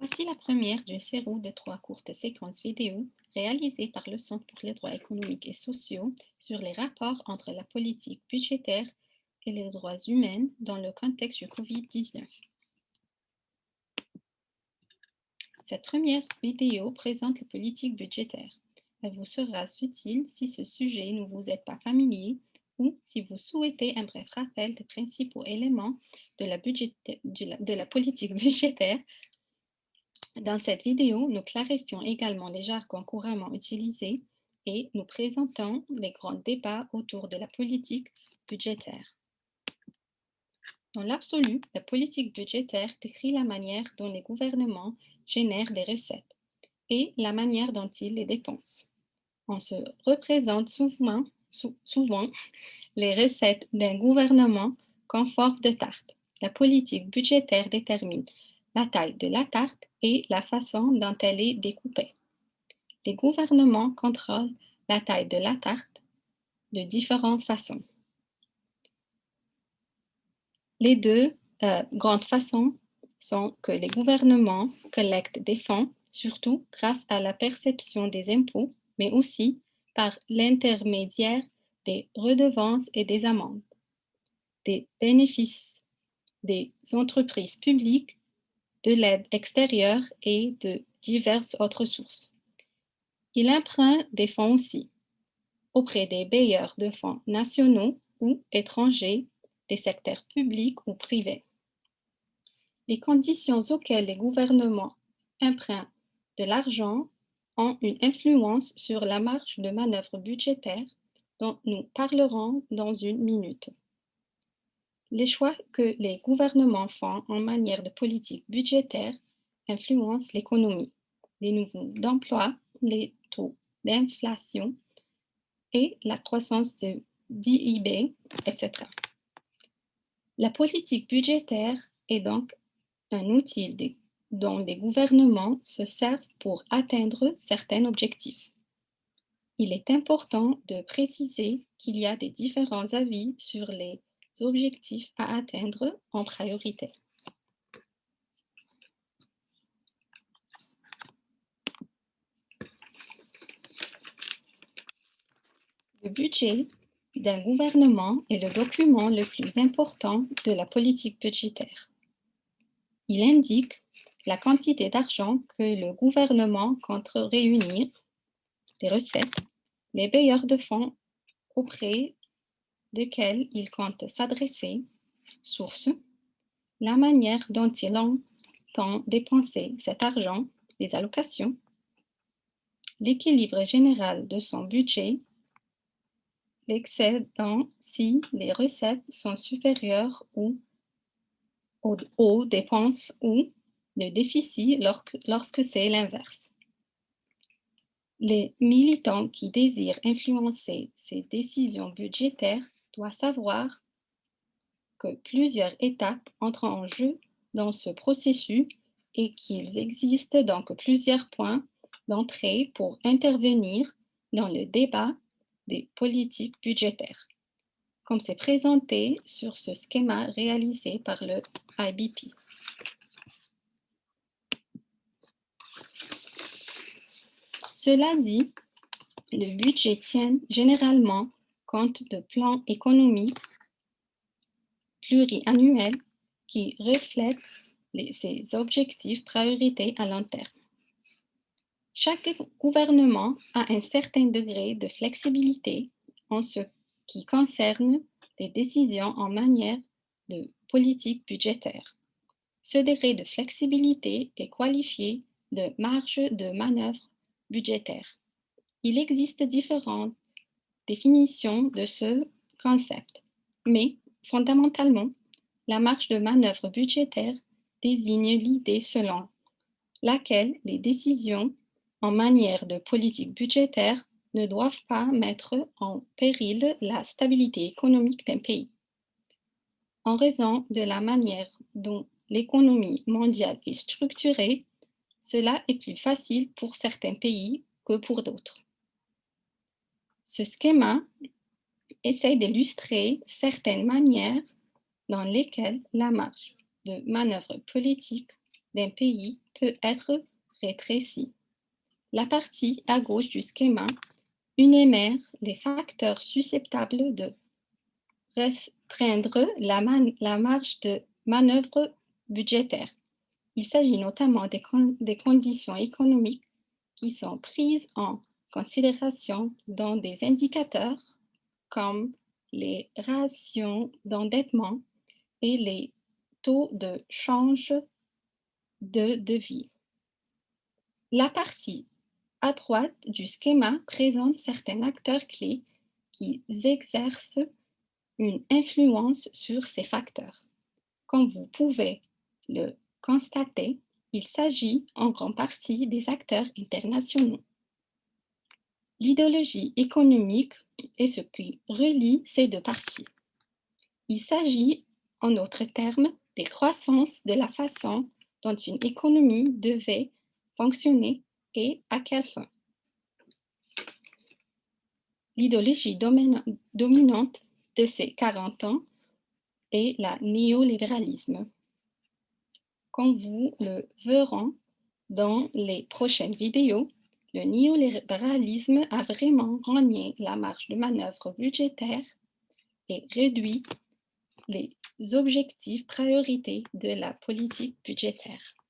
Voici la première d'une série de 3 courtes séquences vidéo réalisées par le Centre pour les droits économiques et sociaux sur les rapports entre la politique budgétaire et les droits humains dans le contexte du Covid-19. Cette première vidéo présente les politiques budgétaires. Elle vous sera utile si ce sujet ne vous est pas familier ou si vous souhaitez un bref rappel des principaux éléments de la politique budgétaire. Dans cette vidéo, nous clarifions également les jargons couramment utilisés et nous présentons les grands débats autour de la politique budgétaire. Dans l'absolu, la politique budgétaire décrit la manière dont les gouvernements génèrent des recettes et la manière dont ils les dépensent. On se représente souvent les recettes d'un gouvernement comme forme de tarte. La politique budgétaire détermine la taille de la tarte et la façon dont elle est découpée. Les gouvernements contrôlent la taille de la tarte de différentes façons. Les deux grandes façons sont que les gouvernements collectent des fonds, surtout grâce à la perception des impôts, mais aussi par l'intermédiaire des redevances et des amendes, des bénéfices des entreprises publiques, de l'aide extérieure et de diverses autres sources. Il emprunte des fonds aussi auprès des bailleurs de fonds nationaux ou étrangers, des secteurs publics ou privés. Les conditions auxquelles les gouvernements empruntent de l'argent ont une influence sur la marge de manœuvre budgétaire dont nous parlerons dans une minute. Les choix que les gouvernements font en matière de politique budgétaire influencent l'économie, les niveaux d'emploi, les taux d'inflation et la croissance de d'IB, etc. La politique budgétaire est donc un outil dont les gouvernements se servent pour atteindre certains objectifs. Il est important de préciser qu'il y a des différents avis sur les objectifs à atteindre en priorité. Le budget d'un gouvernement est le document le plus important de la politique budgétaire. Il indique la quantité d'argent que le gouvernement compte réunir, les recettes, les bailleurs de fonds auprès desquels il compte s'adresser, source, la manière dont il entend dépenser cet argent, les allocations, l'équilibre général de son budget, l'excédent si les recettes sont supérieures aux dépenses ou le déficit lorsque c'est l'inverse. Les militants qui désirent influencer ces décisions budgétaires doivent savoir que plusieurs étapes entrent en jeu dans ce processus et qu'il existe donc plusieurs points d'entrée pour intervenir dans le débat des politiques budgétaires, comme c'est présenté sur ce schéma réalisé par le IBP. Cela dit, le budget tient généralement compte de plans économiques pluriannuels qui reflètent ces objectifs priorités à long terme. Chaque gouvernement a un certain degré de flexibilité en ce qui concerne les décisions en matière de politique budgétaire. Ce degré de flexibilité est qualifié de marge de manœuvre budgétaire. Il existe différentes définitions de ce concept, mais fondamentalement, la marge de manœuvre budgétaire désigne l'idée selon laquelle les décisions en matière de politique budgétaire ne doivent pas mettre en péril la stabilité économique d'un pays. En raison de la manière dont l'économie mondiale est structurée, cela est plus facile pour certains pays que pour d'autres. Ce schéma essaie d'illustrer certaines manières dans lesquelles la marge de manœuvre politique d'un pays peut être rétrécie. La partie à gauche du schéma énumère les facteurs susceptibles de restreindre la marge de manœuvre budgétaire. Il s'agit notamment des conditions économiques qui sont prises en considération dans des indicateurs comme les ratios d'endettement et les taux de change de devis. La partie à droite du schéma présente certains acteurs clés qui exercent une influence sur ces facteurs. Comme vous pouvez le constater, il s'agit en grande partie des acteurs internationaux. L'idéologie économique est ce qui relie ces deux parties. Il s'agit, en d'autres termes, des croissances de la façon dont une économie devait fonctionner et à quelle fin. L'idéologie dominante de ces 40 ans est le néolibéralisme. Comme vous le verrons dans les prochaines vidéos, le néolibéralisme a vraiment renié la marge de manœuvre budgétaire et réduit les objectifs priorités de la politique budgétaire.